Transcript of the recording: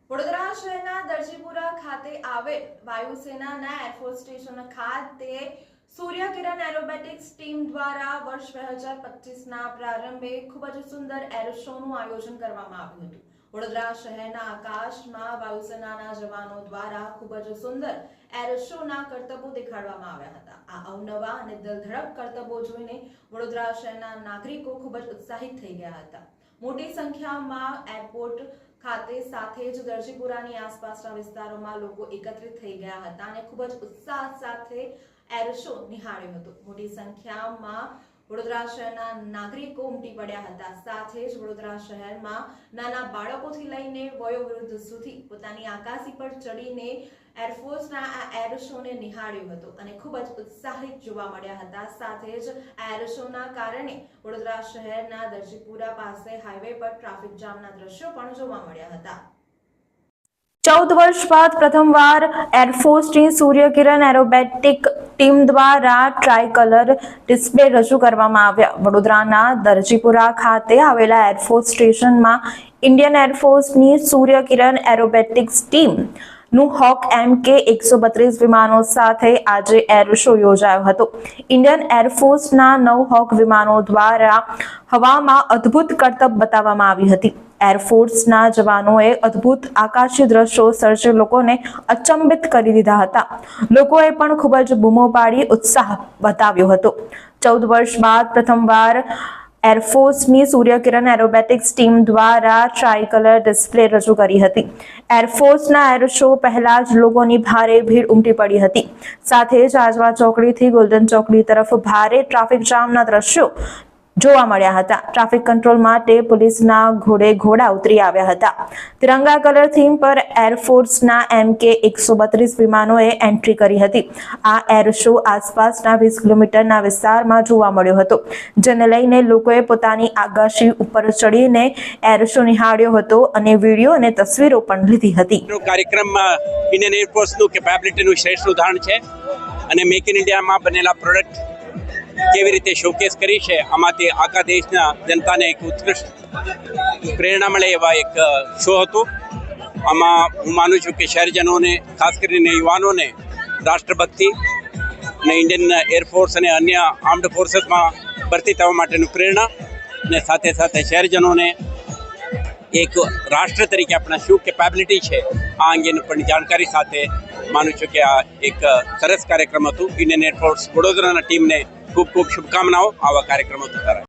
વડોદરા શહેરના દરજીપુરા ખાતે આવેલ વાયુસેનાના એરફોર્સ સ્ટેશન ખાતે સૂર્યકિરણ એરોબેટિક્સ ટીમ દ્વારા વર્ષ 2025ના પ્રારંભે ખૂબ જ સુંદર એર શોનું આયોજન કરવામાં આવ્યું હતું। વડોદરા શહેરના આકાશમાં વાયુસેનાના જવાનો દ્વારા ખૂબ જ સુંદર એર શોના કરતબો દેખાડવામાં આવ્યા હતા। આ અવનવા અને દિલધડક કરતબો જોઈને વડોદરા શહેરના નાગરિકો ખૂબ જ ઉત્સાહિત થઈ ગયા હતા। મોટી સંખ્યામાં એરપોર્ટ ખાતે સાથે જ દરજીપુરાની આસપાસના વિસ્તારોમાં લોકો એકત્રિત થઈ ગયા હતા અને ખૂબ જ ઉત્સાહ સાથે એર શો નિહાળ્યો હતો। મોટી સંખ્યામાં વડોદરા શહેરના નાગરિકો ઉમટી પડ્યા હતા। સાથે જ વડોદરા શહેરમાં નાના બાળકોથી લઈને વયોવૃદ્ધ સુધી પોતાની આકાશી પર ચડીને એરફોર્સના આ એર શોને નિહાળ્યો હતો અને ખૂબ જ ઉત્સાહિત જોવા મળ્યા હતા। સાથે જ એર શોના કારણે વડોદરા શહેરના દરજીપુરા પાસે હાઈવે પર ટ્રાફિક જામના દ્રશ્યો પણ જોવા મળ્યા હતા। 14 વર્ષ બાદ પ્રથમવાર એરફોર્સની સૂર્યકિરણ એરોબેટિક ટીમ દ્વારા ટ્રાય કલર ડિસ્પ્લે રજૂ કરવામાં આવ્યા। વડોદરાના દરજીપુરા ખાતે આવેલા એરફોર્સ સ્ટેશનમાં ઇન્ડિયન એરફોર્સની સૂર્યકિરણ એરોબેટિક્સ ટીમ નું હોક MK-132 વિમાનો સાથે આજે એર શો યોજાયો હતો। ઇન્ડિયન એરફોર્સના 9 હોક વિમાનો દ્વારા હવામાં અદ્ભુત કરતબ બતાવવામાં આવી હતી। એરફોર્સના જવાનોએ અદ્ભુત આકાશી દ્રશ્યો સર્જી લોકોને અચંબિત કરી દીધા હતા। લોકોએ પણ ખૂબ જ બૂમો પાડી ઉત્સાહ બતાવ્યો હતો। 14 વર્ષ બાદ પ્રથમવાર એરફોર્સની સૂર્યકિરણ એરોબેટિક્સ ટીમ દ્વારા ટ્રાય કલર ડિસ્પ્લે રજૂ કરી હતી। એરફોર્સના એર શો પહેલા જ લોકોની ભારે ભીડ ઉમટી પડી હતી। સાથે જ આજવા ચોકડીથી ગોલ્ડન ચોકડી તરફ ભારે ટ્રાફિક જામના દ્રશ્યો જોવા મળ્યા હતા। ટ્રાફિક કંટ્રોલ માટે પોલીસના ઘોડા ઉતરી આવ્યા હતા। તિરંગા કલર થીમ પર એરફોર્સના MK-132 વિમાનોએ એન્ટ્રી કરી હતી। આ એર શો આસપાસના 20 કિલોમીટરના વિસ્તારમાં જોવા મળ્યો હતો, જેને લઈને લોકોએ પોતાની આકાશી ઉપર ચડીને એર શો નિહાળ્યો હતો અને વિડીયો અને તસવીરો પણ લીધી હતી। કાર્યક્રમમાં ઇન્ડિયન એરફોર્સનું કેપેબિલિટીનું શ્રેષ્ઠ ઉદાહરણ છે અને મેક ઇન ઇન્ડિયામાં બનેલા પ્રોડક્ટ કેવી રીતે શોકેસ કરી છે, આમાંથી આખા દેશના જનતાને એક ઉત્કૃષ્ટ પ્રેરણા મળે એવા એક શો હતો। આમાં હું માનું છું કે શહેરજનોને, ખાસ કરીને યુવાનોને રાષ્ટ્રભક્તિ અને ઇન્ડિયન એરફોર્સ અને અન્ય આર્મ્ડ ફોર્સીસમાં ભરતી થવા માટેનું પ્રેરણા અને સાથે સાથે શહેરજનોને એક રાષ્ટ્ર તરીકે આપણા શું કેપેબિલિટી છે આ અંગેની પણ જાણકારી સાથે માનું છું કે આ એક સરસ કાર્યક્રમ હતું। ઇન્ડિયન એરફોર્સ વડોદરાના ટીમને ખૂબ ખૂબ શુભકામનાઓ। આવા કાર્યક્રમો થતા રહે।